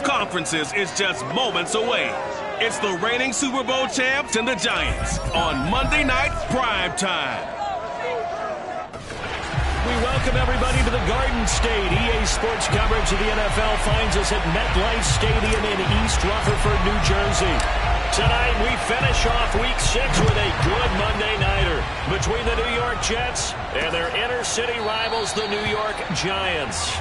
Conferences is just moments away. It's the reigning Super Bowl champs and the Giants on Monday Night Prime Time. We welcome everybody to the Garden State. EA Sports coverage of the NFL finds us at MetLife Stadium in East Rutherford, New Jersey. Tonight we finish off Week 6 with a good Monday nighter between the New York Jets and their inner-city rivals, the New York Giants.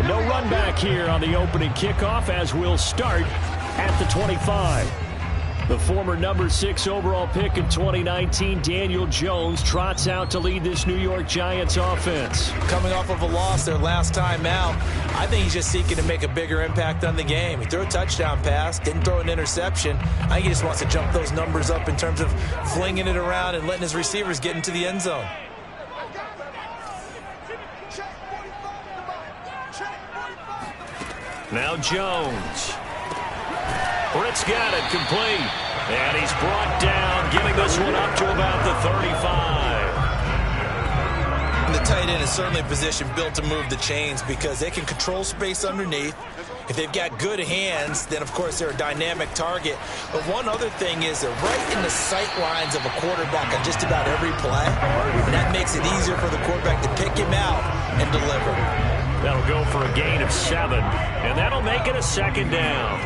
No run back here on the opening kickoff as we'll start at the 25. The former number 6 overall pick in 2019, Daniel Jones, trots out to lead this New York Giants offense. Coming off of a loss their last time out, I think he's just seeking to make a bigger impact on the game. He threw a touchdown pass, didn't throw an interception. I think he just wants to jump those numbers up in terms of flinging it around and letting his receivers get into the end zone. Now Jones. Britt's got it complete. And he's brought down, giving this one up to about the 35. And the tight end is certainly a position built to move the chains because they can control space underneath. If they've got good hands, then of course they're a dynamic target. But one other thing is they're right in the sight lines of a quarterback on just about every play. And that makes it easier for the quarterback to pick him out and deliver. That'll go for a gain of 7, and that'll make it a second down.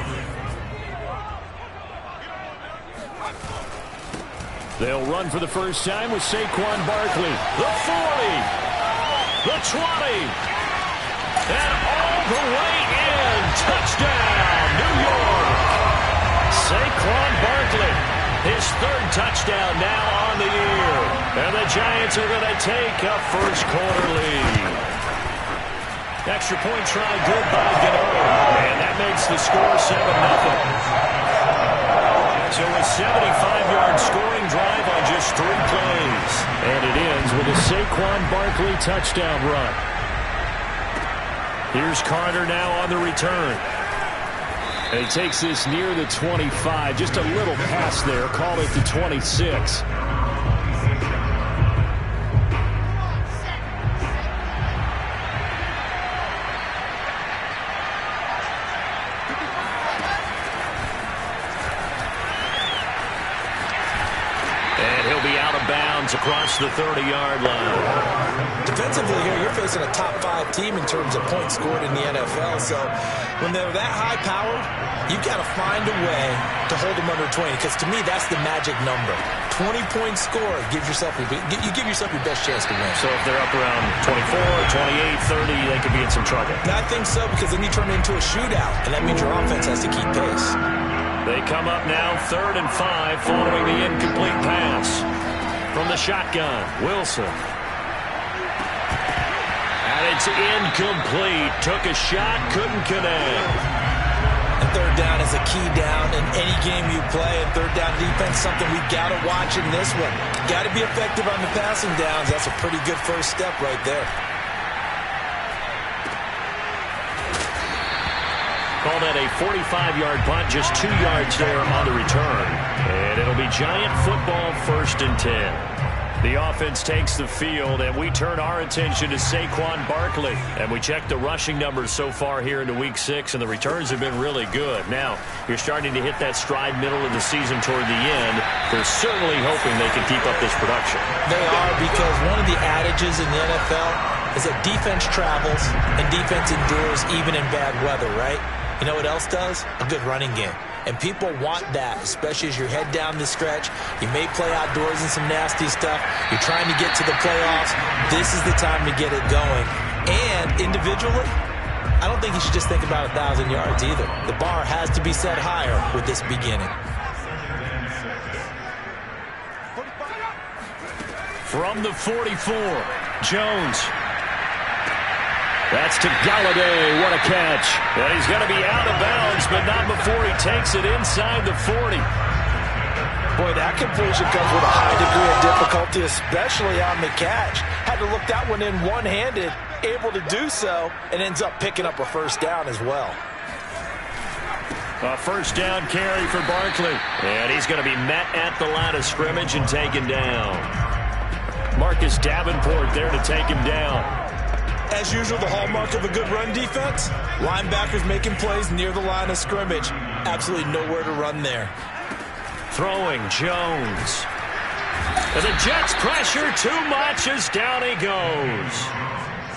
They'll run for the first time with Saquon Barkley. The 40, the 20, and all the way in. Touchdown, New York. Saquon Barkley, his 3rd touchdown now on the year. And the Giants are going to take a first-quarter lead. Extra point try good by Gano. And that makes the score 7-0. So a 75-yard scoring drive on just 3 plays. And it ends with a Saquon Barkley touchdown run. Here's Carter now on the return. And he takes this near the 25. Just a little pass there. Call it the 26. Across the 30-yard line. Defensively here, you're facing a top 5 team in terms of points scored in the NFL. So when they're that high-powered, you've got to find a way to hold them under 20. Because to me, that's the magic number. 20-point score gives yourself you give yourself your best chance to win. So if they're up around 24, 28, 30, they could be in some trouble. I think so, because then you turn it into a shootout, and that means your offense has to keep pace. They come up now 3rd and 5 following the incomplete pass. From the shotgun, Wilson. And it's incomplete. Took a shot, couldn't connect. And 3rd down is a key down in any game you play. And 3rd down defense, something we got to watch in this one. Got to be effective on the passing downs. That's a pretty good first step right there. Call that a 45-yard punt, just 2 yards there on the return. And it'll be Giant football 1st and 10. The offense takes the field, and we turn our attention to Saquon Barkley. And we check the rushing numbers so far here into Week 6, and the returns have been really good. Now, you're starting to hit that stride middle of the season toward the end. They're certainly hoping they can keep up this production. They are, because one of the adages in the NFL is that defense travels and defense endures even in bad weather, right? You know what else does? A good running game. And people want that, especially as you head down the stretch. You may play outdoors in some nasty stuff. You're trying to get to the playoffs. This is the time to get it going. And individually, I don't think you should just think about 1,000 yards either. The bar has to be set higher with this beginning. From the 44, Jones. That's to Galladay. What a catch. And he's going to be out of bounds, but not before he takes it inside the 40. Boy, that completion comes with a high degree of difficulty, especially on the catch. Had to look that one in one-handed, able to do so, and ends up picking up a first down as well. A first down carry for Barkley. And he's going to be met at the line of scrimmage and taken down. Marcus Davenport there to take him down. As usual, the hallmark of a good run defense, linebackers making plays near the line of scrimmage. Absolutely nowhere to run there. Throwing Jones. And the Jets pressure too much as down he goes.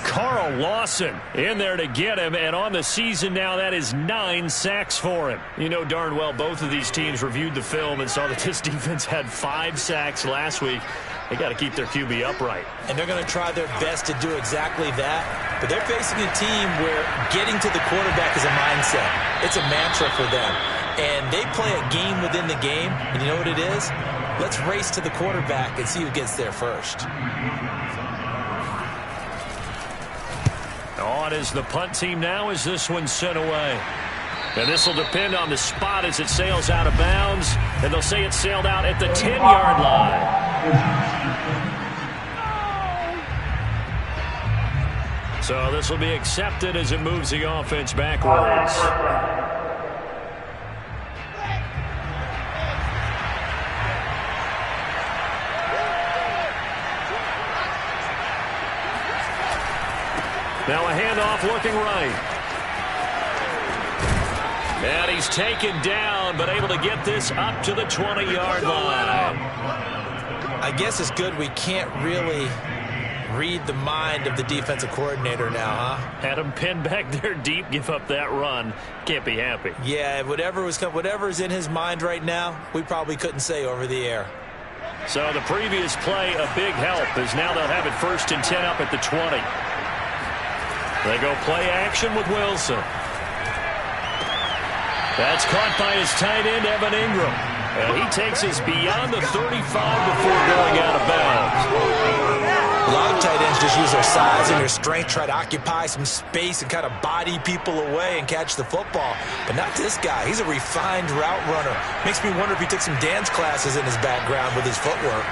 Carl Lawson in there to get him, and on the season now, that is 9 sacks for him. You know darn well both of these teams reviewed the film and saw that this defense had 5 sacks last week. They got to keep their QB upright. And they're going to try their best to do exactly that. But they're facing a team where getting to the quarterback is a mindset. It's a mantra for them. And they play a game within the game. And you know what it is? Let's race to the quarterback and see who gets there first. On is the punt team now as this one's sent away. And this will depend on the spot as it sails out of bounds. And they'll say it sailed out at the 10-yard line. So this will be accepted as it moves the offense backwards. Now a handoff looking right. And he's taken down, but able to get this up to the 20-yard line. I guess it's good we can't really read the mind of the defensive coordinator now, huh? Had him pinned back there deep, give up that run. Can't be happy. Yeah, whatever's in his mind right now, we probably couldn't say over the air. So the previous play, a big help, as now they'll have it 1st and 10 up at the 20. They go play action with Wilson. That's caught by his tight end, Evan Ingram. And he takes us beyond the 35 before going out of bounds. A lot of tight ends just use their size and their strength, try to occupy some space and kind of body people away and catch the football. But not this guy. He's a refined route runner. Makes me wonder if he took some dance classes in his background with his footwork.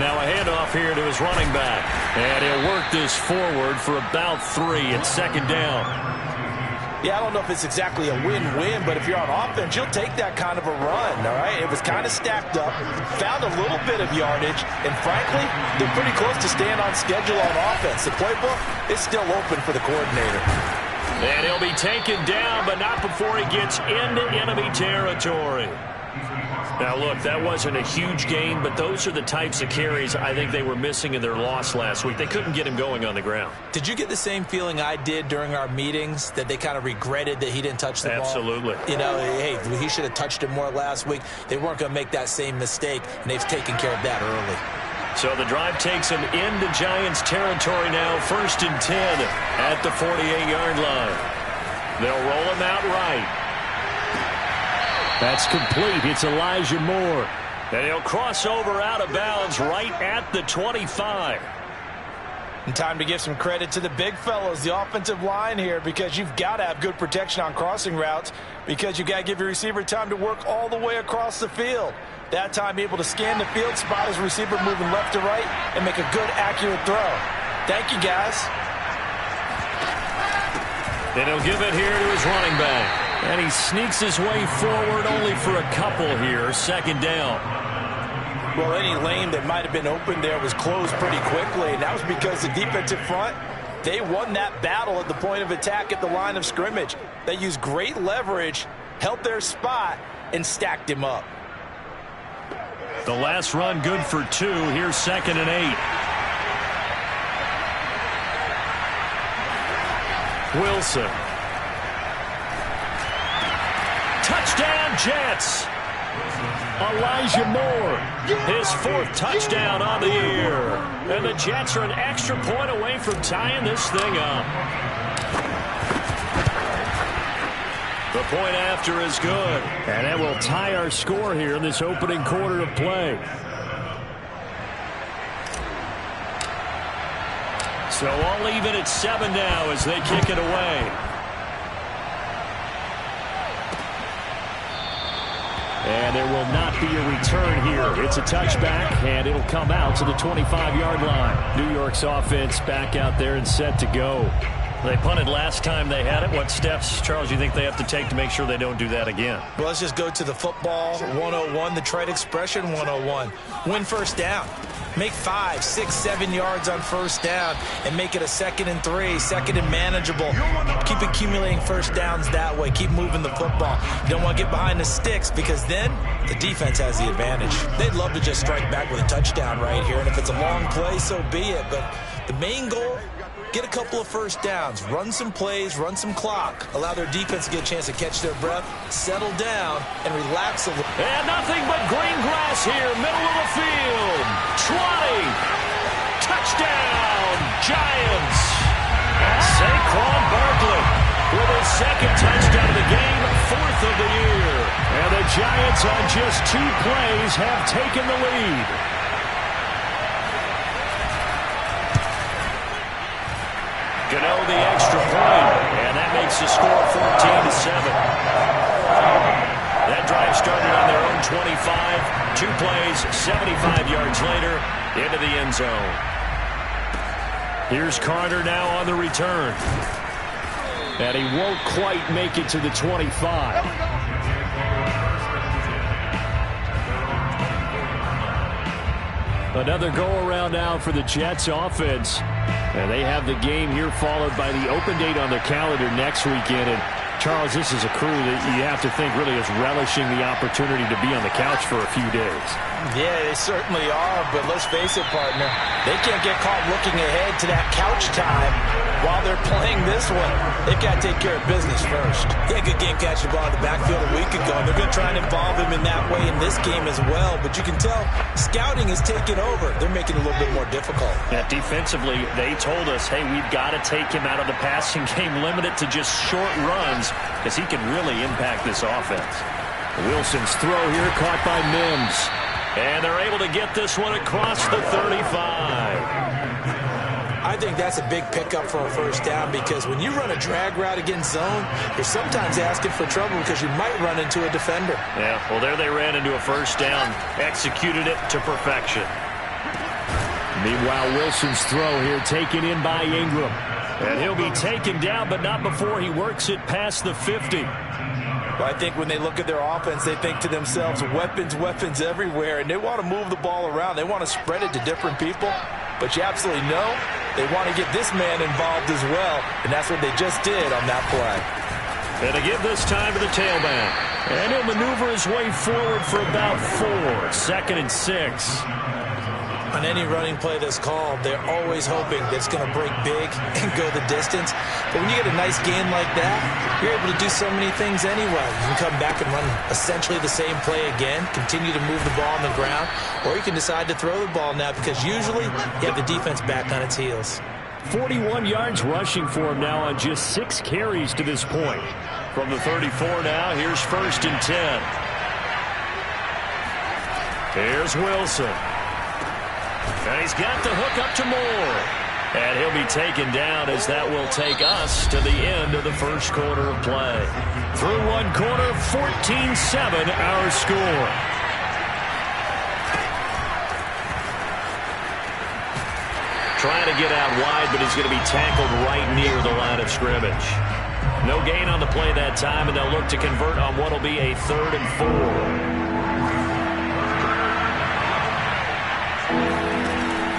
Now a handoff here to his running back. And he'll work this forward for about 3 at 2nd down. Yeah, I don't know if it's exactly a win-win, but if you're on offense, you'll take that kind of a run, all right? It was kind of stacked up, found a little bit of yardage, and frankly, they're pretty close to staying on schedule on offense. The playbook is still open for the coordinator. And he'll be taken down, but not before he gets into enemy territory. Now, look, that wasn't a huge gain, but those are the types of carries I think they were missing in their loss last week. They couldn't get him going on the ground. Did you get the same feeling I did during our meetings, that they kind of regretted that he didn't touch the ball? Absolutely. You know, hey, he should have touched it more last week. They weren't going to make that same mistake, and they've taken care of that early. So the drive takes him into Giants territory now, 1st and 10 at the 48-yard line. They'll roll him out right. That's complete. It's Elijah Moore. And he'll cross over out of bounds right at the 25. And time to give some credit to the big fellows, the offensive line here, because you've got to have good protection on crossing routes, because you've got to give your receiver time to work all the way across the field. That time able to scan the field, spot his receiver moving left to right, and make a good, accurate throw. Thank you, guys. And he'll give it here to his running back. And he sneaks his way forward only for a couple here. 2nd down. Well, any lane that might have been open there was closed pretty quickly, and that was because the defensive front, they won that battle at the point of attack at the line of scrimmage. They used great leverage, held their spot, and stacked him up. The last run good for 2. Here's 2nd and 8. Wilson. Touchdown, Jets. Elijah Moore, his 4th touchdown on the year. And the Jets are an extra point away from tying this thing up. The point after is good. And that will tie our score here in this opening quarter of play. So all even at 7 now as they kick it away. And there will not be a return here. It's a touchback, and it'll come out to the 25-yard line. New York's offense back out there and set to go. They punted last time they had it. What steps, Charles, you think they have to take to make sure they don't do that again? Well, let's just go to the football 101, the trade expression 101. Win first down. Make 5, 6, 7 yards on first down and make it a 2nd and 3, 2nd and manageable. Keep accumulating first downs that way. Keep moving the football. You don't want to get behind the sticks because then the defense has the advantage. They'd love to just strike back with a touchdown right here, and if it's a long play, so be it. But the main goal, get a couple of first downs, run some plays, run some clock, allow their defense to get a chance to catch their breath, settle down, and relax a little. And nothing but green grass here, middle of the field. 20. Touchdown, Giants. Saquon Barkley with his 2nd touchdown of the game, 4th of the year. And the Giants on just 2 plays have taken the lead. Gano the extra point, and that makes the score 14-7. That drive started on their own 25. 2 plays, 75 yards later, into the end zone. Here's Carter now on the return. And he won't quite make it to the 25. Another go-around now for the Jets offense. And they have the game here followed by the open date on their calendar next weekend. And Charles, this is a crew that you have to think really is relishing the opportunity to be on the couch for a few days. Yeah, they certainly are, but let's face it, partner. They can't get caught looking ahead to that couch time while they're playing this one. They've got to take care of business first. Yeah, good game catching the ball in the backfield a week ago, and they're going to try and involve him in that way in this game as well. But you can tell scouting is taking over. They're making it a little bit more difficult. Yeah, defensively, they told us, hey, we've got to take him out of the passing game, limit it to just short runs, because he can really impact this offense. Wilson's throw here caught by Mims. And they're able to get this one across the 35. I think that's a big pickup for a first down because when you run a drag route against zone, you're sometimes asking for trouble because you might run into a defender. Yeah, well, there they ran into a first down, executed it to perfection. Meanwhile, Wilson's throw here taken in by Ingram. And he'll be taken down, but not before he works it past the 50. Well, I think when they look at their offense, they think to themselves, weapons, weapons everywhere, and they want to move the ball around. They want to spread it to different people, but you absolutely know they want to get this man involved as well, and that's what they just did on that play. And to give this time to the tailback. And he'll maneuver his way forward for about 4. 2nd and 6. On any running play that's called, they're always hoping that it's going to break big and go the distance. But when you get a nice gain like that, you're able to do so many things anyway. You can come back and run essentially the same play again, continue to move the ball on the ground, or you can decide to throw the ball now because usually you have the defense back on its heels. 41 yards rushing for him now on just 6 carries to this point. From the 34 now, here's 1st and 10. Here's Wilson. And he's got the hook up to Moore. And he'll be taken down as that will take us to the end of the first quarter of play. Through one quarter, 14-7 our score. Trying to get out wide, but he's going to be tackled right near the line of scrimmage. No gain on the play that time, and they'll look to convert on what will be a 3rd and 4.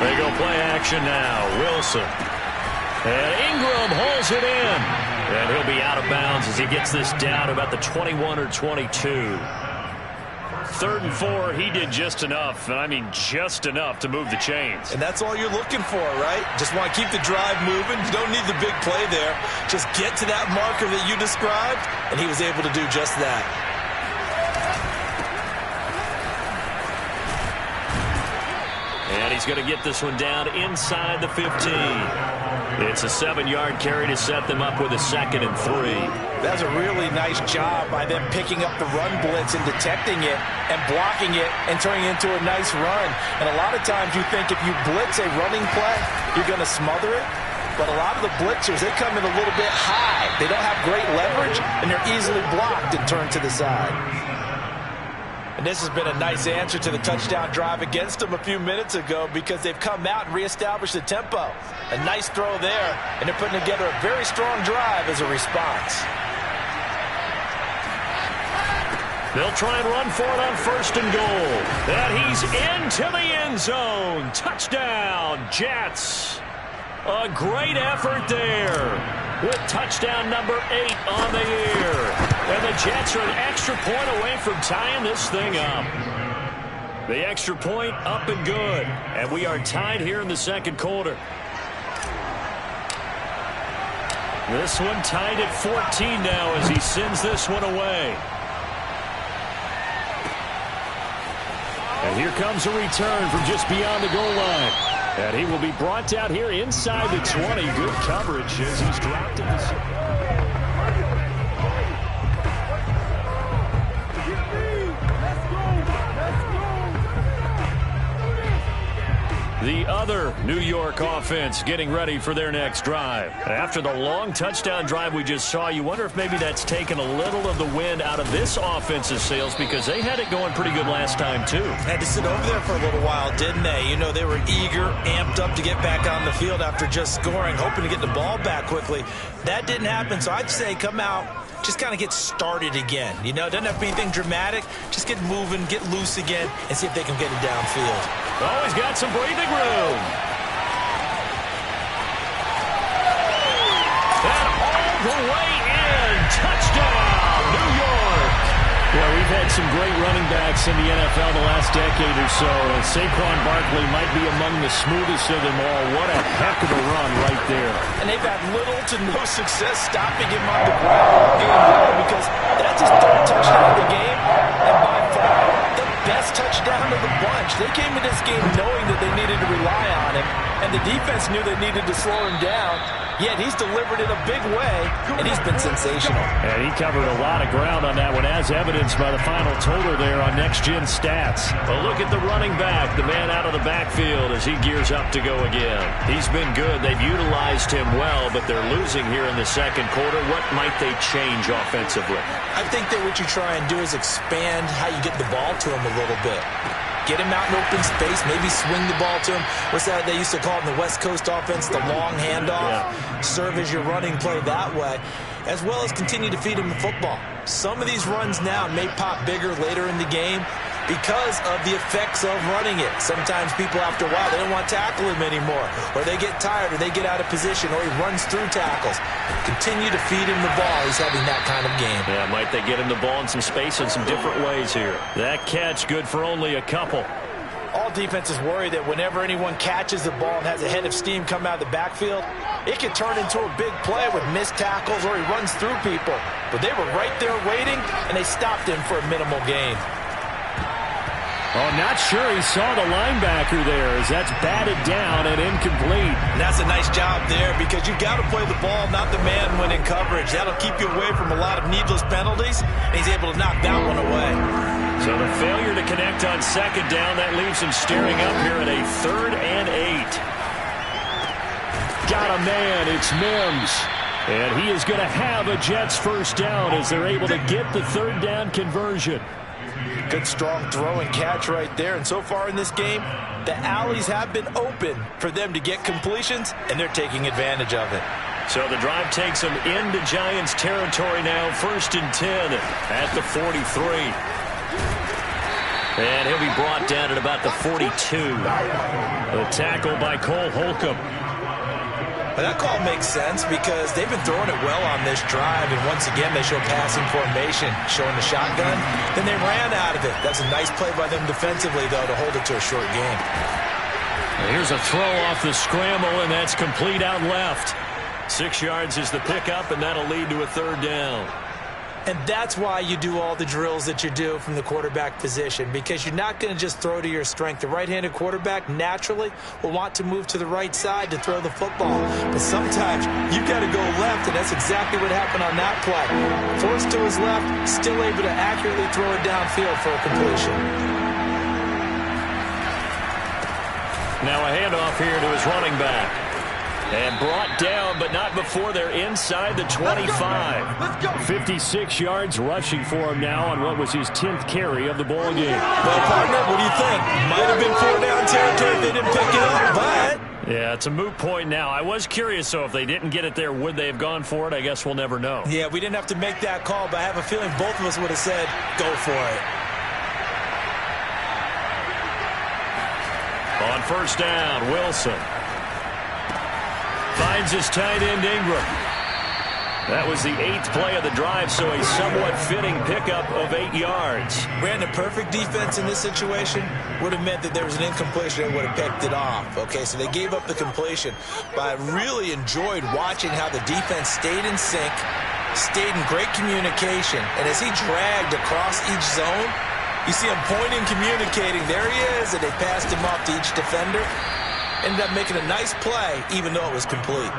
They go play action now. Wilson. And Ingram holds it in. And he'll be out of bounds as he gets this down about the 21 or 22. 3rd and 4, he did just enough, and I mean just enough to move the chains. And that's all you're looking for, right? Just want to keep the drive moving. You don't need the big play there. Just get to that marker that you described, and he was able to do just that. And he's going to get this one down inside the 15. It's a 7-yard carry to set them up with a 2nd and 3. That's a really nice job by them picking up the run blitz and detecting it and blocking it and turning it into a nice run. And a lot of times you think if you blitz a running play, you're going to smother it. But a lot of the blitzers, they come in a little bit high. They don't have great leverage, and they're easily blocked and turned to the side. And this has been a nice answer to the touchdown drive against them a few minutes ago because they've come out and reestablished the tempo. A nice throw there, and they're putting together a very strong drive as a response. They'll try and run for it on 1st and goal. And he's into the end zone. Touchdown, Jets. A great effort there with touchdown number 8 on the year. And the Jets are an extra point away from tying this thing up. The extra point up and good. And we are tied here in the second quarter. This one tied at 14 now as he sends this one away. And here comes a return from just beyond the goal line. And he will be brought down here inside the 20. Good coverage as he's dropped in the... The other New York offense getting ready for their next drive. After the long touchdown drive we just saw, you wonder if maybe that's taken a little of the wind out of this offense's sails because they had it going pretty good last time too. Had to sit over there for a little while, didn't they? You know, they were eager, amped up to get back on the field after just scoring, hoping to get the ball back quickly. That didn't happen, so I'd say come out, just kind of get started again. You know, it doesn't have to be anything dramatic. Just get moving, get loose again, and see if they can get it downfield. Oh, he's got some breathing room. And all the way in. Touchdown, New York. Yeah, we've had some great running backs in the NFL the last decade or so. And Saquon Barkley might be among the smoothest of them all. What a heck of a run right there. And they've had little to no success stopping him on the ground because that's his 3rd touchdown of the game. And by far, the best touchdown of the bunch. They came to this game knowing that they needed to rely on him, and the defense knew they needed to slow him down. Yet he's delivered in a big way, and he's been sensational. And he covered a lot of ground on that one, as evidenced by the final total there on Next Gen Stats. A look at the running back, the man out of the backfield as he gears up to go again. He's been good. They've utilized him well, but they're losing here in the second quarter. What might they change offensively? I think that what you try and do is expand how you get the ball to him a little bit. Get him out in open space, maybe swing the ball to him. What's that they used to call it in the West Coast offense, the long handoff? Yeah. Serve as your running play that way, as well as continue to feed him the football. Some of these runs now may pop bigger later in the game because of the effects of running it. Sometimes people, after a while, they don't want to tackle him anymore, or they get tired, or they get out of position, or he runs through tackles. Continue to feed him the ball. He's having that kind of game. Yeah, might they get him the ball in some space in some different ways here. That catch good for only a couple. All defenses worry that whenever anyone catches the ball and has a head of steam come out of the backfield, it can turn into a big play with missed tackles or he runs through people. But they were right there waiting, and they stopped him for a minimal gain. Oh, not sure he saw the linebacker there as that's batted down and incomplete. And that's a nice job there because you've got to play the ball, not the man when in coverage. That'll keep you away from a lot of needless penalties, and he's able to knock that one away. So the failure to connect on 2nd down, that leaves him staring up here at a 3rd and 8. Got a man, it's Mims. And he is going to have a Jets 1st down as they're able to get the 3rd down conversion. Good strong throw and catch right there. And so far in this game, the alleys have been open for them to get completions, and they're taking advantage of it. So the drive takes them into Giants territory now. 1st and 10 at the 43. And he'll be brought down at about the 42. A tackle by Cole Holcomb. But that call makes sense because they've been throwing it well on this drive, and once again they show passing formation, showing the shotgun. Then they ran out of it. That's a nice play by them defensively, though, to hold it to a short game. And here's a throw off the scramble, and that's complete out left. 6 yards is the pickup, and that'll lead to a 3rd down. And that's why you do all the drills that you do from the quarterback position, because you're not going to just throw to your strength. The right-handed quarterback naturally will want to move to the right side to throw the football. But sometimes you've got to go left, and that's exactly what happened on that play. Forced to his left, still able to accurately throw it downfield for a completion. Now a handoff here to his running back. And brought down, but not before they're inside the 25. 56 yards rushing for him now on what was his 10th carry of the ball game. Well, partner, what do you think? Might have been 4-down territory if they didn't pick it up, but... Yeah, it's a moot point now. I was curious, so if they didn't get it there, would they have gone for it? I guess we'll never know. Yeah, we didn't have to make that call, but I have a feeling both of us would have said, go for it. On first down, Wilson finds his tight end, Ingram. That was the 8th play of the drive, so a somewhat fitting pickup of 8 yards. Brandon, perfect defense in this situation would have meant that there was an incompletion. They would have picked it off. Okay, so they gave up the completion. But I really enjoyed watching how the defense stayed in sync, stayed in great communication. And as he dragged across each zone, you see him pointing, communicating. There he is, and they passed him off to each defender. Ended up making a nice play, even though it was complete.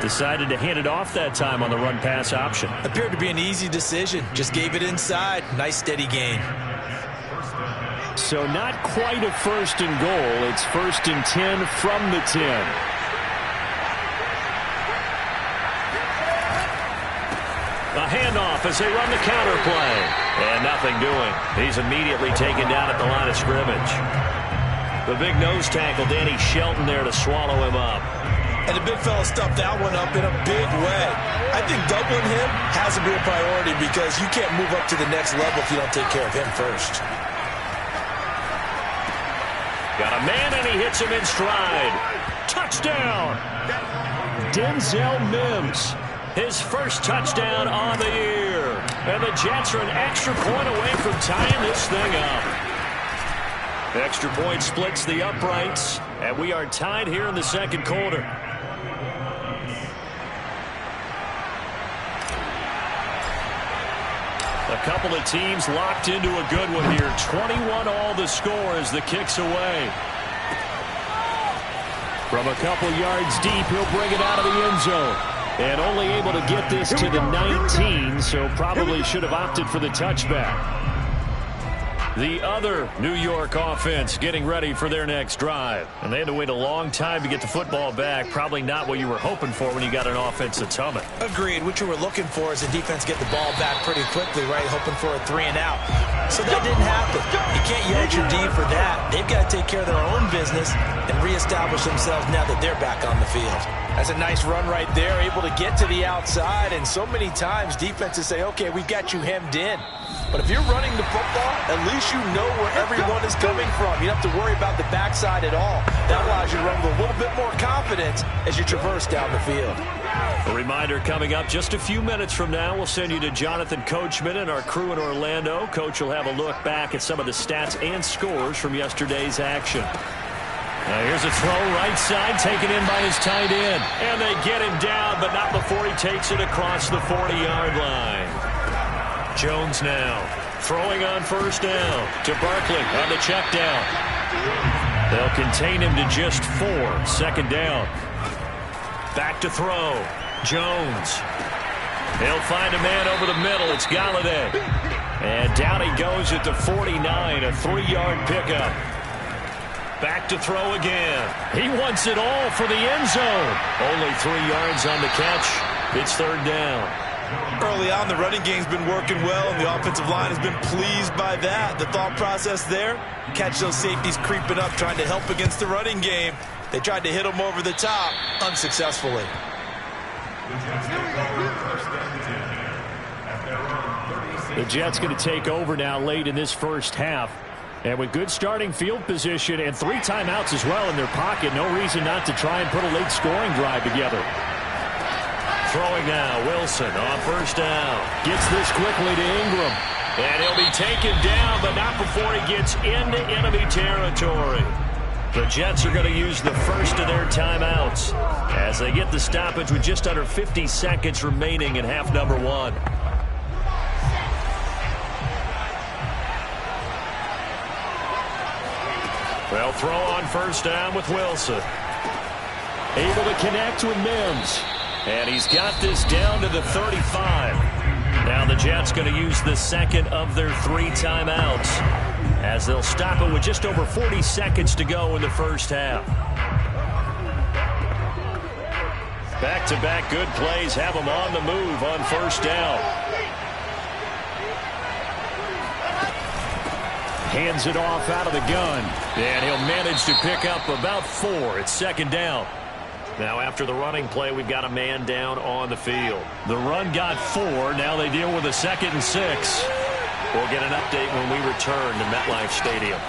Decided to hand it off that time on the run-pass option. Appeared to be an easy decision. Just gave it inside. Nice, steady gain. So not quite a first and goal. It's 1st and 10 from the 10. A handoff as they run the counter play. And nothing doing. He's immediately taken down at the line of scrimmage. The big nose tackle, Danny Shelton, there to swallow him up. And the big fella stuffed that one up in a big way. I think doubling him has to be a priority because you can't move up to the next level if you don't take care of him first. Got a man, and he hits him in stride. Touchdown! Denzel Mims. His first touchdown on the year. And the Jets are an extra point away from tying this thing up. Extra point splits the uprights, and we are tied here in the second quarter. A couple of teams locked into a good one here. 21 all the score as the kick's away. From a couple yards deep, he'll bring it out of the end zone. And only able to get this to the 19, so probably should have opted for the touchback. The other New York offense getting ready for their next drive. And they had to wait a long time to get the football back. Probably not what you were hoping for when you got an offense that's humming. Agreed. What you were looking for is the defense get the ball back pretty quickly, right? Hoping for a 3 and out. So that didn't happen. You can't yell at your D for that. They've got to take care of their own business and reestablish themselves now that they're back on the field. That's a nice run right there, able to get to the outside. And so many times defenses say, okay, we've got you hemmed in. But if you're running the football, at least you know where everyone is coming from. You don't have to worry about the backside at all. That allows you to run with a little bit more confidence as you traverse down the field. A reminder coming up just a few minutes from now. We'll send you to Jonathan Coachman and our crew in Orlando. Coach will have a look back at some of the stats and scores from yesterday's action. Now here's a throw right side taken in by his tight end. And they get him down, but not before he takes it across the 40-yard line. Jones now throwing on first down to Barkley on the check down. They'll contain him to just 4. Second down. Back to throw. Jones. He'll find a man over the middle. It's Galladay. And down he goes at the 49, a 3-yard pickup. Back to throw again. He wants it all for the end zone. Only 3 yards on the catch. It's third down. Early on, the running game's been working well, and the offensive line has been pleased by that. The thought process there, catch those safeties creeping up, trying to help against the running game. They tried to hit them over the top, unsuccessfully. The Jets going to take over now late in this first half. And with good starting field position and 3 timeouts as well in their pocket, no reason not to try and put a late scoring drive together. Throwing now, Wilson on first down. Gets this quickly to Ingram. And he'll be taken down, but not before he gets into enemy territory. The Jets are going to use the first of their timeouts as they get the stoppage with just under 50 seconds remaining in half number 1. They'll throw on first down with Wilson. Able to connect with Mims. And he's got this down to the 35. Now the Jets going to use the second of their 3 timeouts as they'll stop it with just over 40 seconds to go in the first half. Back-to-back good plays have him on the move on first down. Hands it off out of the gun. And he'll manage to pick up about 4. It's second down. Now after the running play, we've got a man down on the field. The run got 4. Now they deal with a 2nd and 6. We'll get an update when we return to MetLife Stadium.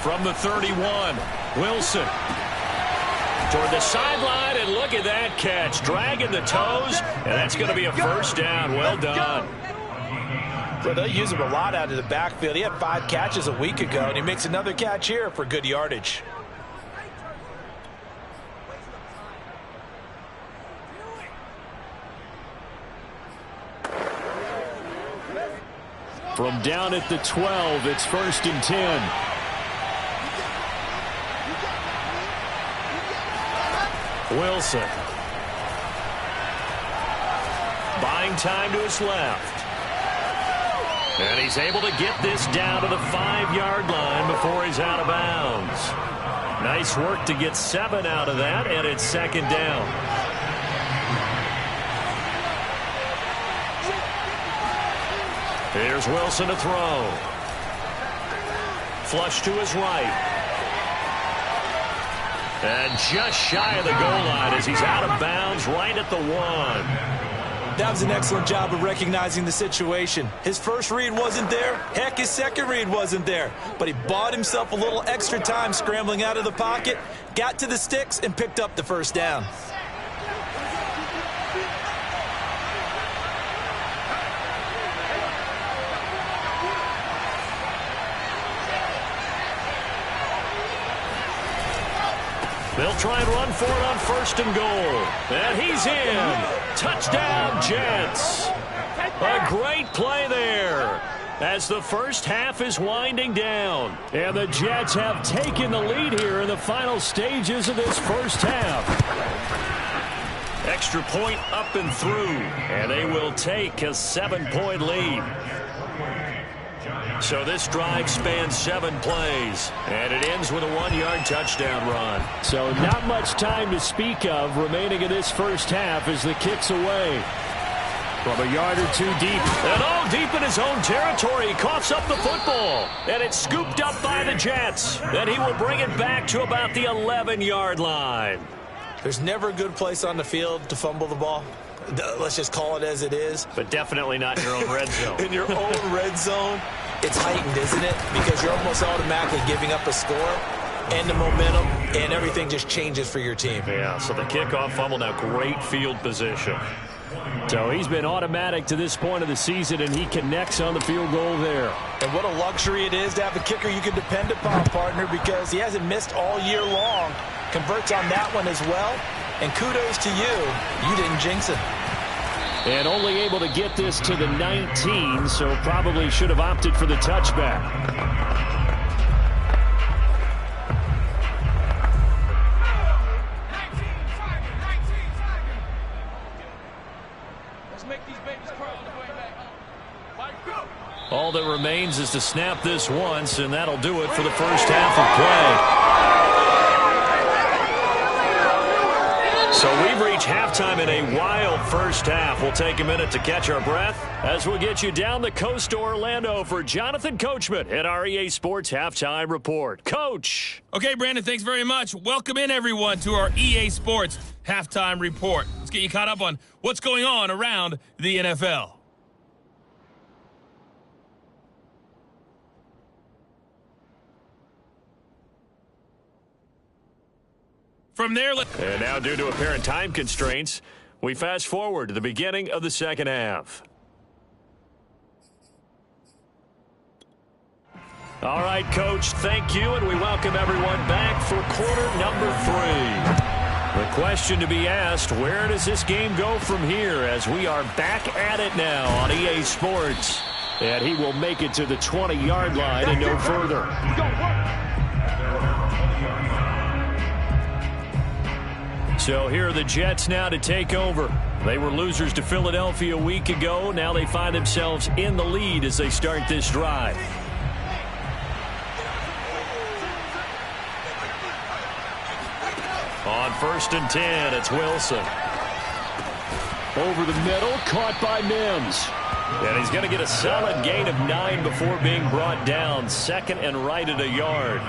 From the 31, Wilson. Toward the sideline, and look at that catch. Dragging the toes, and that's going to be a first down. Well done. Well, they use him a lot out of the backfield. He had 5 catches a week ago, and he makes another catch here for good yardage. From down at the 12, it's 1st and 10. Wilson. Buying time to his left. And he's able to get this down to the 5-yard line before he's out of bounds. Nice work to get 7 out of that, and it's second down. Here's Wilson to throw. Flush to his right. And just shy of the goal line as he's out of bounds right at the 1. That was an excellent job of recognizing the situation. His first read wasn't there. Heck, his second read wasn't there. But he bought himself a little extra time scrambling out of the pocket, got to the sticks, and picked up the first down. They'll try and run for it on 1st and goal. And he's in. Touchdown, Jets. A great play there as the first half is winding down. And the Jets have taken the lead here in the final stages of this first half. Extra point up and through. And they will take a 7-point lead. So this drive spans 7 plays, and it ends with a 1-yard touchdown run. So not much time to speak of remaining in this first half as the kick's away. From a yard or 2 deep, and all deep in his own territory, he coughs up the football, and it's scooped up by the Jets. Then he will bring it back to about the 11-yard line. There's never a good place on the field to fumble the ball. Let's just call it as it is. But definitely not in your own red zone. In your own red zone, it's heightened, isn't it? Because you're almost automatically giving up a score and the momentum, and everything just changes for your team. Yeah, so the kickoff fumble, now great field position. So he's been automatic to this point of the season, and he connects on the field goal there. And what a luxury it is to have a kicker you can depend upon, partner, because he hasn't missed all year long. Converts on that one as well. And kudos to you. You didn't jinx it. And only able to get this to the 19, so probably should have opted for the touchback. Let's make these babies crawl on the way back. All that remains is to snap this once, and that'll do it for the first half of play. So we've reached halftime in a wild first half. We'll take a minute to catch our breath as we'll get you down the coast to Orlando for Jonathan Coachman at our EA Sports Halftime Report. Coach. Okay, Brandon, thanks very much. Welcome in, everyone, to our EA Sports Halftime Report. Let's get you caught up on what's going on around the NFL. From there, and now, due to apparent time constraints, we fast forward to the beginning of the second half. All right, Coach, thank you, and we welcome everyone back for quarter number 3. The question to be asked, where does this game go from here as we are back at it now on EA Sports? And he will make it to the 20-yard line and no further. So here are the Jets now to take over. They were losers to Philadelphia a week ago. Now they find themselves in the lead as they start this drive. On 1st and 10, it's Wilson. Over the middle, caught by Mims. And he's going to get a solid gain of 9 before being brought down. 2nd and right at a yard.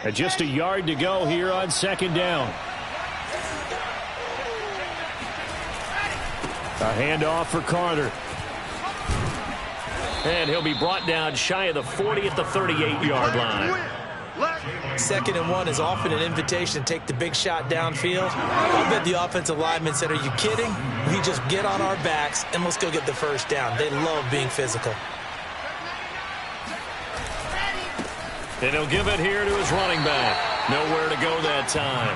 And just a yard to go here on 2nd down. A handoff for Carter. And he'll be brought down shy of the 40 at the 38-yard line. 2nd and 1 is often an invitation to take the big shot downfield. I bet the offensive linemen said, are you kidding? We just get on our backs and let's go get the first down. They love being physical. And he'll give it here to his running back. Nowhere to go that time.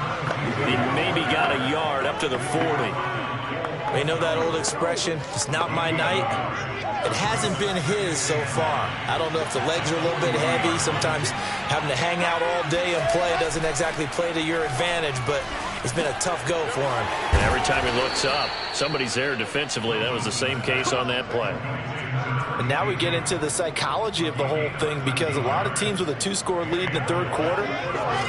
He maybe got a yard up to the 40. You know that old expression, it's not my night? It hasn't been his so far. I don't know if the legs are a little bit heavy. Sometimes having to hang out all day and play doesn't exactly play to your advantage, but it's been a tough go for him. And every time he looks up, somebody's there defensively. That was the same case on that play. And now we get into the psychology of the whole thing, because a lot of teams with a 2-score lead in the 3rd quarter,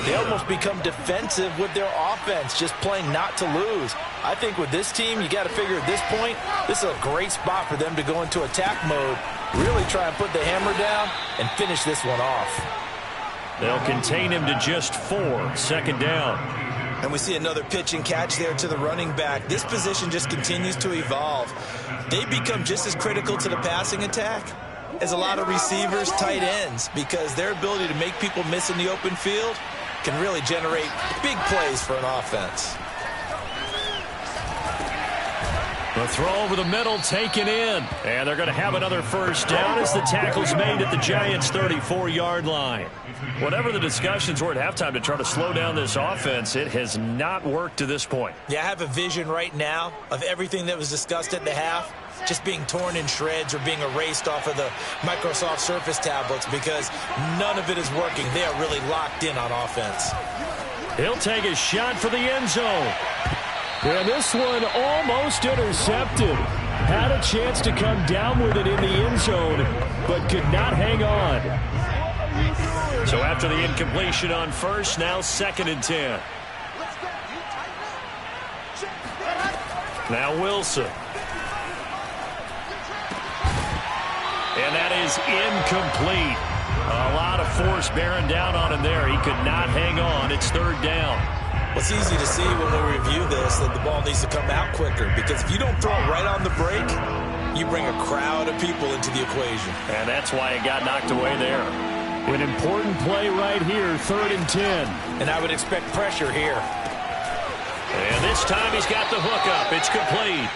they almost become defensive with their offense, just playing not to lose. I think with this team, you got to figure at this point, this is a great spot for them to go into attack mode, really try and put the hammer down and finish this one off. They'll contain him to just 4, 2nd down. And we see another pitch and catch there to the running back. This position just continues to evolve. They become just as critical to the passing attack as a lot of receivers, tight ends, because their ability to make people miss in the open field can really generate big plays for an offense. The throw over the middle taken in. And they're going to have another first down as the tackle's made at the Giants' 34-yard line. Whatever the discussions were at halftime to try to slow down this offense, it has not worked to this point. Yeah, I have a vision right now of everything that was discussed at the half just being torn in shreds or being erased off of the Microsoft Surface tablets, because none of it is working. They are really locked in on offense. He'll take a shot for the end zone. And this one almost intercepted. Had a chance to come down with it in the end zone, but could not hang on. So after the incompletion on first, now 2nd and 10. Now Wilson. And that is incomplete. A lot of force bearing down on him there. He could not hang on. It's 3rd down. Well, it's easy to see when we review this that the ball needs to come out quicker, because if you don't throw it right on the break, you bring a crowd of people into the equation. And that's why it got knocked away there. An important play right here, 3rd and 10. And I would expect pressure here. And this time he's got the hook up. It's complete.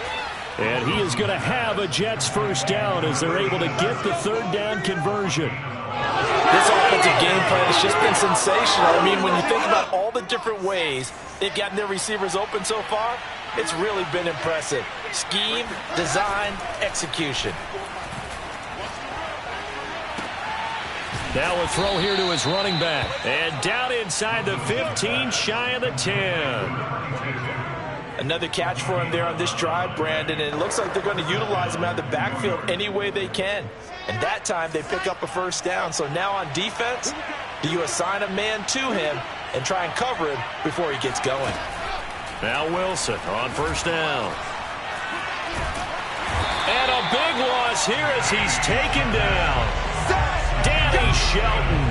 And he is going to have a Jets first down as they're able to get the 3rd down conversion. This offensive game plan has just been sensational. I mean, when you think about all the different ways they've gotten their receivers open so far, it's really been impressive. Scheme, design, execution. Now a throw here to his running back. And down inside the 15, shy of the 10. Another catch for him there on this drive, Brandon, and it looks like they're going to utilize him out of the backfield any way they can. And that time they pick up a first down. So now on defense, do you assign a man to him and try and cover him before he gets going? Now Wilson on first down. And a big loss here as he's taken down. Danny Shelton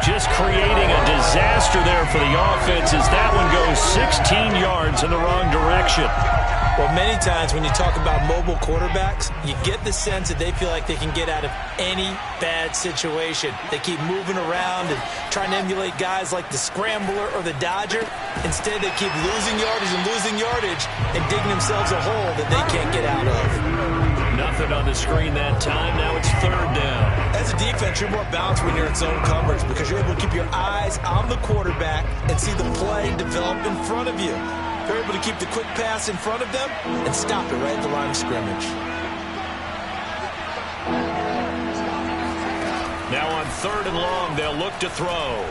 just creating a disaster there for the offense as that one goes 16 yards in the wrong direction. Well, many times when you talk about mobile quarterbacks, you get the sense that they feel like they can get out of any bad situation. They keep moving around and trying to emulate guys like the Scrambler or the Dodger. Instead, they keep losing yardage and digging themselves a hole that they can't get out of. Nothing on the screen that time. Now it's 3rd down. As a defense, you're more balanced when you're in zone coverage because you're able to keep your eyes on the quarterback and see the play develop in front of you. You're able to keep the quick pass in front of them and stop it right at the line of scrimmage. Now on 3rd and long, they'll look to throw.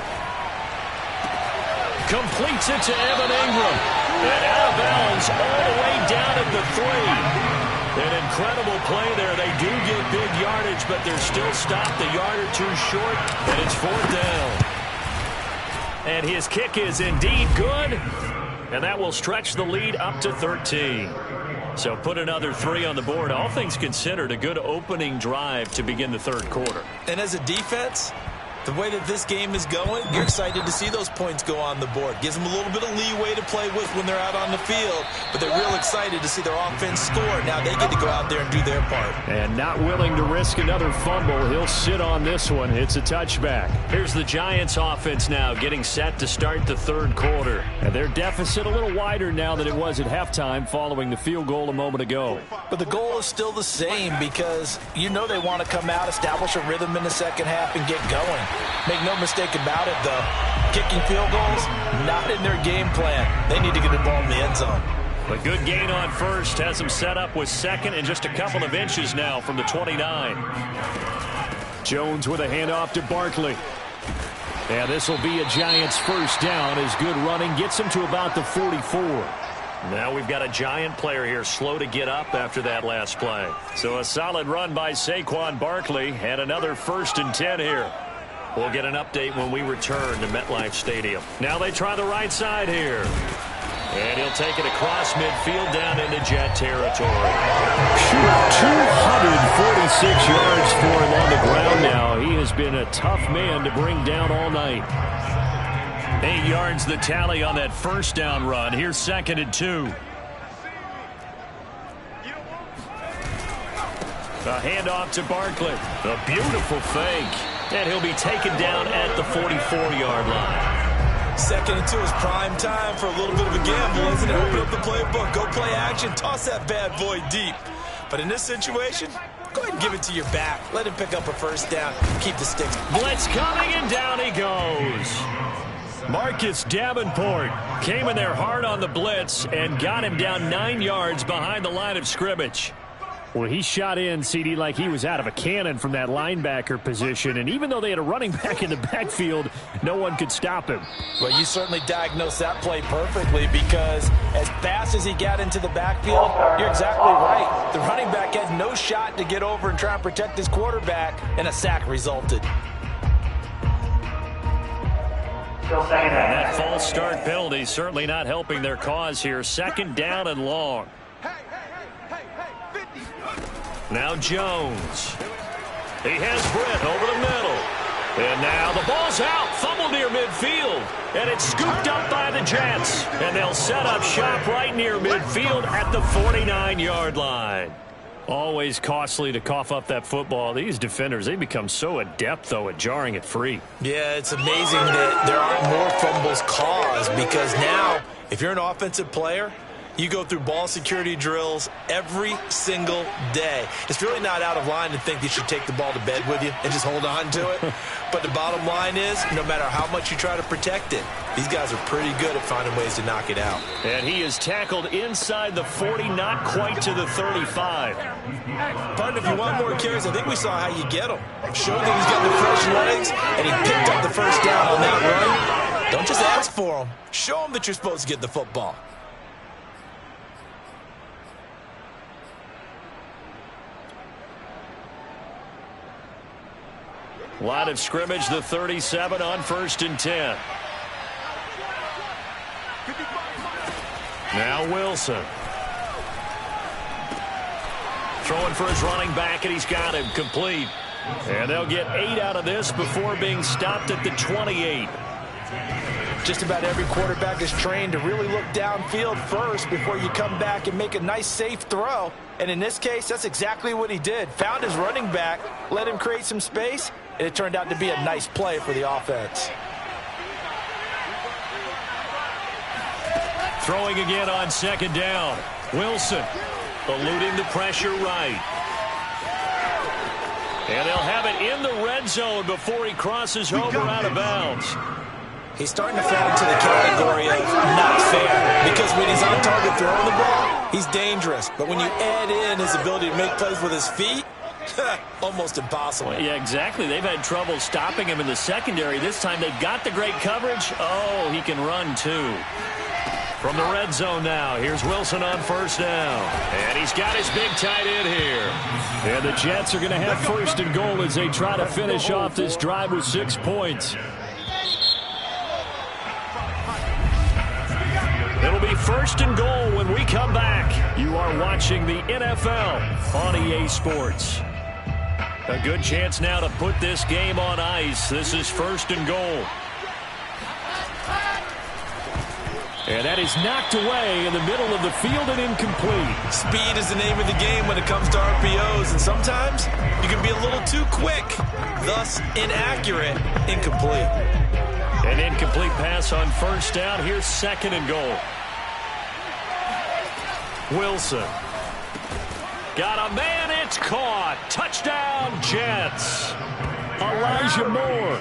Completes it to Evan Ingram. And out of bounds all the way down at the 3. An incredible play there. They do get big yardage yardage, but they're still stopped a yard or two short, and it's 4th down. And his kick is indeed good, and that will stretch the lead up to 13. So put another 3 on the board. All things considered, a good opening drive to begin the third quarter. And as a defense, the way that this game is going, you're excited to see those points go on the board. Gives them a little bit of leeway to play with when they're out on the field, but they're real excited to see their offense score. Now they get to go out there and do their part. And not willing to risk another fumble. He'll sit on this one. It's a touchback. Here's the Giants offense now getting set to start the third quarter. And their deficit a little wider now than it was at halftime following the field goal a moment ago. But the goal is still the same because you know they want to come out, establish a rhythm in the second half, and get going. Make no mistake about it, though. Kicking field goals, not in their game plan. They need to get the ball in the end zone. A good gain on first has them set up with second and just a couple of inches now from the 29. Jones with a handoff to Barkley. Yeah, this will be a Giants first down as good running gets them to about the 44. Now we've got a Giant player here slow to get up after that last play. So a solid run by Saquon Barkley and another 1st and 10 here. We'll get an update when we return to MetLife Stadium. Now they try the right side here. And he'll take it across midfield down into Jet territory. 246 yards for him on the ground now. He has been a tough man to bring down all night. 8 yards the tally on that first down run. Here's 2nd and 2. A handoff to Barkley. A beautiful fake. And he'll be taken down at the 44-yard line. 2nd and 2 is prime time for a little bit of a gamble, isn't it? Open up the playbook, go play action, toss that bad boy deep. But in this situation, go ahead and give it to your back. Let him pick up a first down. Keep the sticks. Blitz coming, and down he goes. Marcus Davenport came in there hard on the blitz and got him down 9 yards behind the line of scrimmage. Well, he shot in, CD, like he was out of a cannon from that linebacker position. And even though they had a running back in the backfield, no one could stop him. Well, you certainly diagnosed that play perfectly because as fast as he got into the backfield, you're exactly right. The running back had no shot to get over and try and protect his quarterback, and a sack resulted. And that false start penalty certainly not helping their cause here. 2nd down and long. Now Jones. He has Britt over the middle. And now the ball's out. Fumble near midfield. And it's scooped up by the Jets. And they'll set up shop right near midfield at the 49-yard line. Always costly to cough up that football. These defenders, they become so adept, though, at jarring it free. Yeah, it's amazing that there aren't more fumbles caused because now, if you're an offensive player, you go through ball security drills every single day. It's really not out of line to think you should take the ball to bed with you and just hold on to it. But the bottom line is, no matter how much you try to protect it, these guys are pretty good at finding ways to knock it out. And he is tackled inside the 40, not quite to the 35. Partner, if you want more carries, I think we saw how you get them. Showed that he's got the fresh legs, and he picked up the first down on that run. Don't just ask for them. Show them that you're supposed to get the football. Line of scrimmage, the 37 on 1st and 10. Now Wilson. Throwing for his running back, and he's got him complete. And they'll get 8 out of this before being stopped at the 28. Just about every quarterback is trained to really look downfield first before you come back and make a nice, safe throw. And in this case, that's exactly what he did. Found his running back, let him create some space, and it turned out to be a nice play for the offense. Throwing again on 2nd down. Wilson eluding the pressure right. And they'll have it in the red zone before he crosses over out of bounds. He's starting to fall into the category of not fair because when he's on target throwing the ball, he's dangerous. But when you add in his ability to make plays with his feet, almost impossible. Yeah, exactly. They've had trouble stopping him in the secondary. This time they've got the great coverage. Oh, he can run too. From the red zone now, here's Wilson on first down. And he's got his big tight end here. And the Jets are going to have first and goal as they try to finish off this drive with 6 points. It'll be first and goal when we come back. You are watching the NFL on EA Sports. A good chance now to put this game on ice. This is first and goal. And that is knocked away in the middle of the field and incomplete. Speed is the name of the game when it comes to RPOs, and sometimes you can be a little too quick, thus inaccurate, incomplete. An incomplete pass on first down. Here's second and goal. Wilson. Got a man, it's caught. Touchdown, Jets. Elijah Moore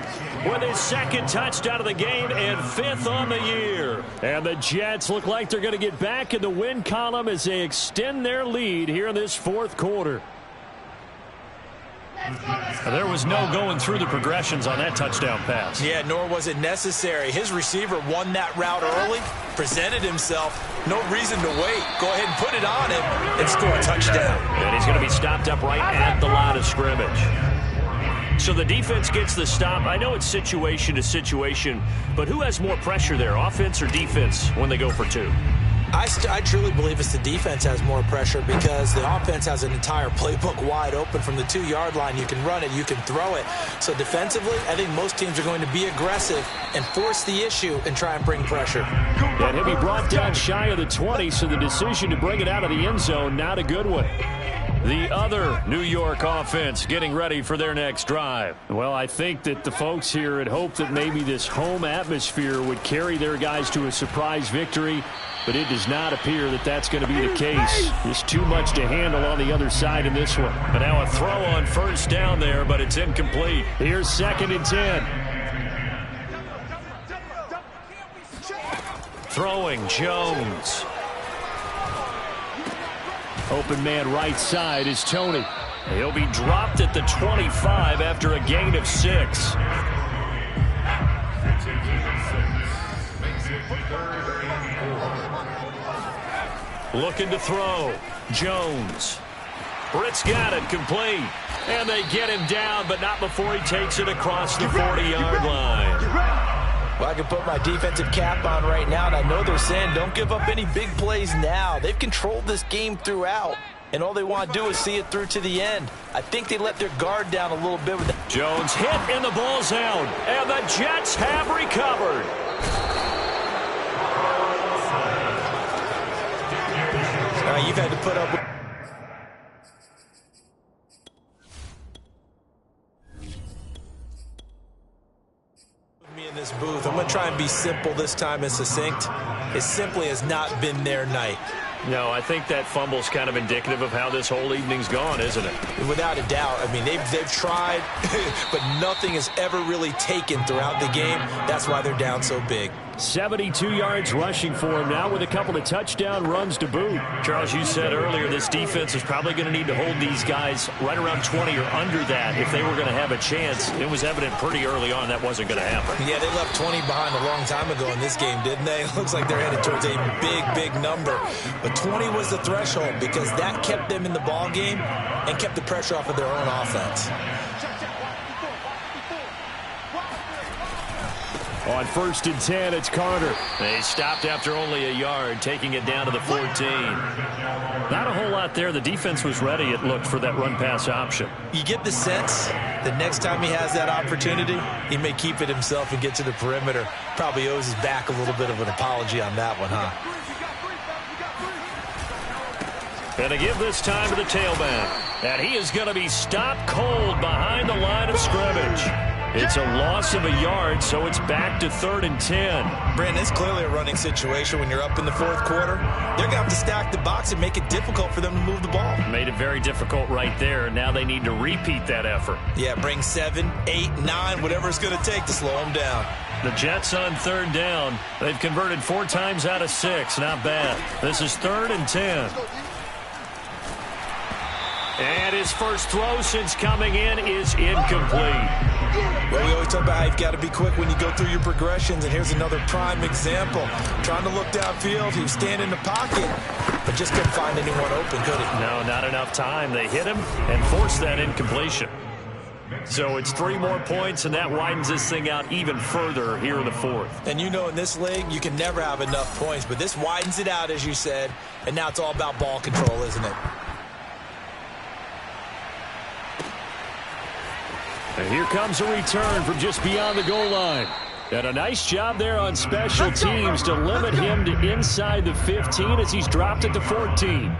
with his second touchdown of the game and 5th on the year. And the Jets look like they're going to get back in the win column as they extend their lead here in this 4th quarter. There was no going through the progressions on that touchdown pass. Yeah, nor was it necessary. His receiver won that route early, presented himself. No reason to wait. Go ahead and put it on him and score a touchdown. And he's going to be stopped up right at the line of scrimmage. So the defense gets the stop. I know it's situation to situation, but who has more pressure there, offense or defense, when they go for 2? I truly believe it's the defense has more pressure because the offense has an entire playbook wide open from the 2-yard line. You can run it, you can throw it. So defensively, I think most teams are going to be aggressive and force the issue and try and bring pressure. And he'll be brought down shy of the 20, so the decision to bring it out of the end zone, not a good one. The other New York offense getting ready for their next drive. Well, I think that the folks here had hoped that maybe this home atmosphere would carry their guys to a surprise victory, but it does not appear that that's going to be the case. There's too much to handle on the other side in this one. But now a throw on first down there, but it's incomplete. Here's 2nd and 10. Throwing Jones. Open man right side is Tony. He'll be dropped at the 25 after a gain of 6. Looking to throw. Jones. Britt's got it complete. And they get him down, but not before he takes it across the 40-yard line. Well, I can put my defensive cap on right now, and I know they're saying don't give up any big plays now. They've controlled this game throughout, and all they want to do is see it through to the end. I think they let their guard down a little bit with that. Jones hit in the ball zone, and the Jets have recovered. You've had to put up with me in this booth. I'm going to try and be simple this time and succinct. It simply has not been their night. No, I think that fumble's kind of indicative of how this whole evening's gone, isn't it? Without a doubt. I mean, they've tried, but nothing has ever really taken throughout the game. That's why they're down so big. 72 yards rushing for him now with a couple of touchdown runs to boot. Charles, you said earlier this defense is probably going to need to hold these guys right around 20 or under that if they were going to have a chance. It was evident pretty early on that wasn't going to happen. Yeah, they left 20 behind a long time ago in this game, didn't they? It looks like they're headed towards a big, big number. But 20 was the threshold because that kept them in the ball game and kept the pressure off of their own offense. On 1st and 10, it's Carter. They stopped after only a yard, taking it down to the 14. Not a whole lot there. The defense was ready, it looked, for that run-pass option. You get the sense that next time he has that opportunity, he may keep it himself and get to the perimeter. Probably owes his back a little bit of an apology on that one, huh? And to give this time to the tailback. And he is going to be stopped cold behind the line of scrimmage. It's a loss of a yard, so it's back to 3rd and 10. Brandon, it's clearly a running situation when you're up in the 4th quarter. They're going to have to stack the box and make it difficult for them to move the ball. Made it very difficult right there. Now they need to repeat that effort. Yeah, bring 7, 8, 9, whatever it's going to take to slow them down. The Jets on 3rd down. They've converted 4 times out of 6. Not bad. This is 3rd and 10. And his first throw since coming in is incomplete. Well, we always talk about how you've got to be quick when you go through your progressions, and here's another prime example. Trying to look downfield, he was standing in the pocket, but just couldn't find anyone open, could he? No, not enough time. They hit him and forced that incompletion. So it's 3 more points, and that widens this thing out even further here in the fourth. And you know, in this league, you can never have enough points, but this widens it out, as you said, and now it's all about ball control, isn't it? And here comes a return from just beyond the goal line. And a nice job there on special teams to limit him to inside the 15 as he's dropped it to 14.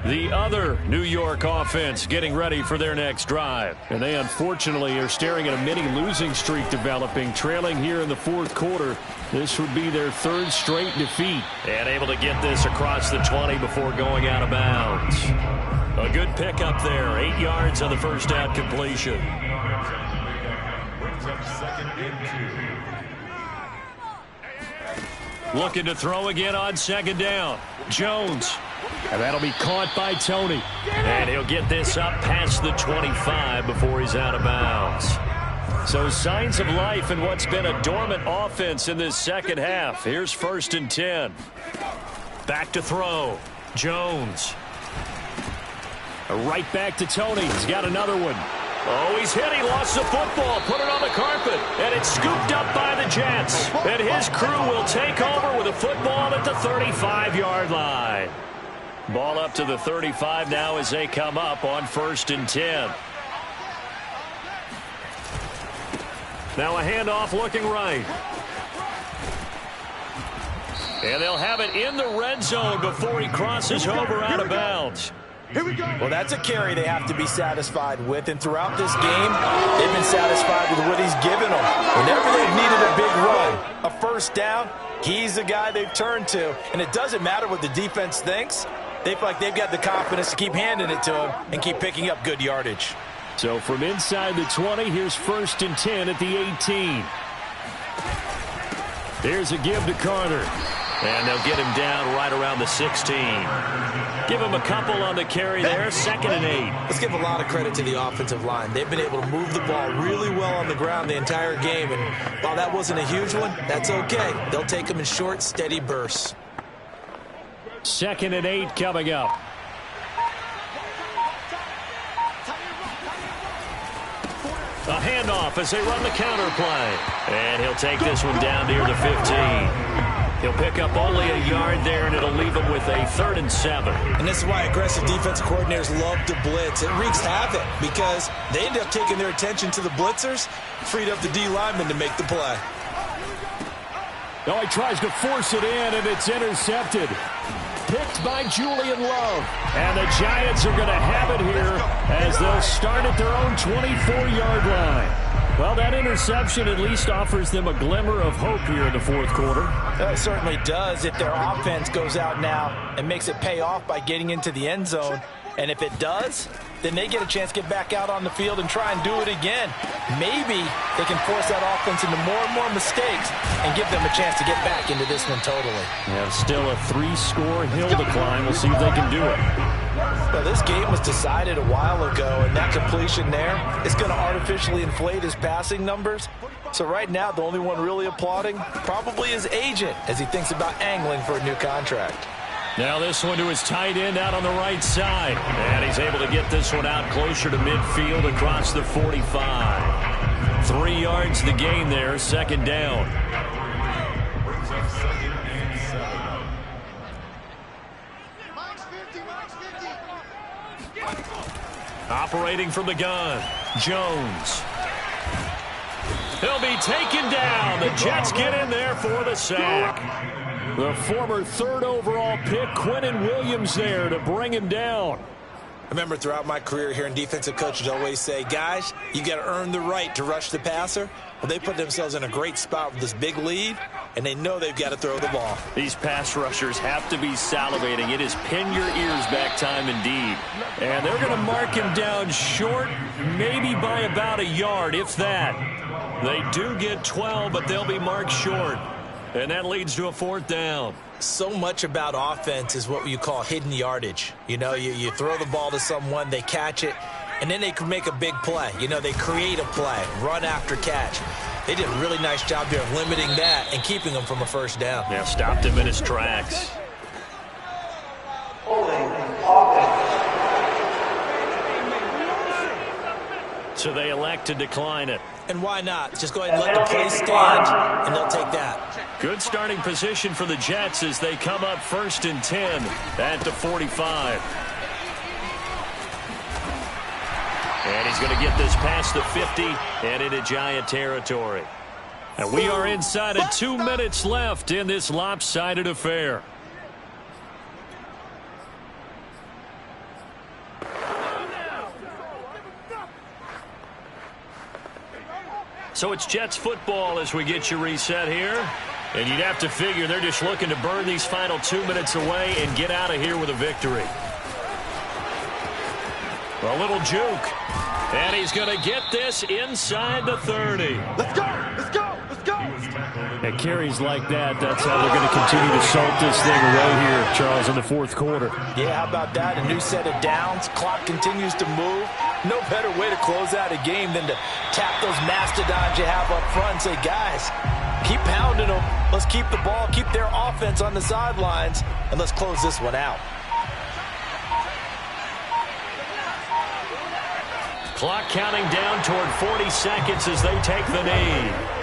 The other New York offense getting ready for their next drive. And they unfortunately are staring at a mini losing streak developing, trailing here in the fourth quarter. This would be their 3rd straight defeat. And able to get this across the 20 before going out of bounds. A good pickup there. 8 yards on the first down completion. Looking to throw again on 2nd down. Jones. And that'll be caught by Tony. And he'll get this up past the 25 before he's out of bounds. So signs of life in what's been a dormant offense in this second half. Here's 1st and 10. Back to throw. Jones. Right back to Tony. He's got another one. Oh, he's hit. He lost the football. Put it on the carpet. And it's scooped up by the Jets. And his crew will take over with a football at the 35-yard line. Ball up to the 35 now as they come up on 1st and 10. Now a handoff looking right. And they'll have it in the red zone before he crosses over out of bounds. Well, that's a carry they have to be satisfied with, and throughout this game, they've been satisfied with what he's given them. Whenever they've needed a big run, a 1st down, he's the guy they've turned to, and it doesn't matter what the defense thinks. They feel like they've got the confidence to keep handing it to him and keep picking up good yardage. So from inside the 20, here's 1st and 10 at the 18. Here's a give to Carter. And they'll get him down right around the 16. Give him a couple on the carry there, 2nd and 8. Let's give a lot of credit to the offensive line. They've been able to move the ball really well on the ground the entire game. And while that wasn't a huge one, that's okay. They'll take them in short, steady bursts. 2nd and 8 coming up. A handoff as they run the counter play. And he'll take this one down near the 15. He'll pick up only a yard there, and it'll leave him with a 3rd and 7. And this is why aggressive defensive coordinators love to blitz. It wreaks havoc because they end up taking their attention to the blitzers, freed up the D lineman to make the play. Oh, he tries to force it in, and it's intercepted. Picked by Julian Love. And the Giants are going to have it here as they'll start at their own 24-yard line. Well, that interception at least offers them a glimmer of hope here in the fourth quarter. It certainly does if their offense goes out now and makes it pay off by getting into the end zone. And if it does, then they get a chance to get back out on the field and try and do it again. Maybe they can force that offense into more and more mistakes and give them a chance to get back into this one totally. Yeah, still a 3-score hill to climb. We'll see if they can do it. Well, this game was decided a while ago, and that completion there is going to artificially inflate his passing numbers. So right now, the only one really applauding probably his agent as he thinks about angling for a new contract. Now this one to his tight end out on the right side. And he's able to get this one out closer to midfield across the 45. 3 yards the gain there, 2nd down. Operating from the gun, Jones. He'll be taken down. The Jets get in there for the sack. The former 3rd overall pick, Quinnen Williams, there to bring him down. I remember throughout my career hearing defensive coaches always say, guys, you got to earn the right to rush the passer. Well, they put themselves in a great spot with this big lead, and they know they've got to throw the ball. These pass rushers have to be salivating. It is pin your ears back time indeed. And they're going to mark him down short, maybe by about a yard, if that. They do get 12, but they'll be marked short. And that leads to a 4th down. So much about offense is what you call hidden yardage. You know, you throw the ball to someone, they catch it, and then they can make a big play. You know, they create a play, run after catch. They did a really nice job there of limiting that and keeping him from a first down. Yeah, stopped him in his tracks. So they elect to decline it. And why not? Just go ahead and let the play stand, and they'll take that. Good starting position for the Jets as they come up 1st and 10 at the 45. And he's going to get this past the 50 and into Giant territory. And we are inside of 2 minutes left in this lopsided affair. So it's Jets football as we get you reset here. And you'd have to figure they're just looking to burn these final 2 minutes away and get out of here with a victory. A little juke. And he's going to get this inside the 30. Let's go! Let's go! Let's go! And carries like that, that's how they're going to continue to salt this thing away here, Charles, in the 4th quarter. Yeah, how about that? A new set of downs. Clock continues to move. No better way to close out a game than to tap those mastodons you have up front and say, guys, keep pounding them. Let's keep the ball, keep their offense on the sidelines, and let's close this one out. Clock counting down toward 40 seconds as they take the knee.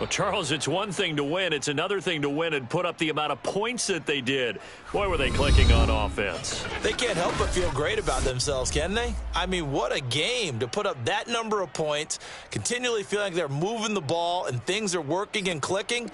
Well, Charles, it's one thing to win. It's another thing to win and put up the amount of points that they did. Boy, were they clicking on offense. They can't help but feel great about themselves, can they? I mean, what a game to put up that number of points, continually feeling like they're moving the ball and things are working and clicking.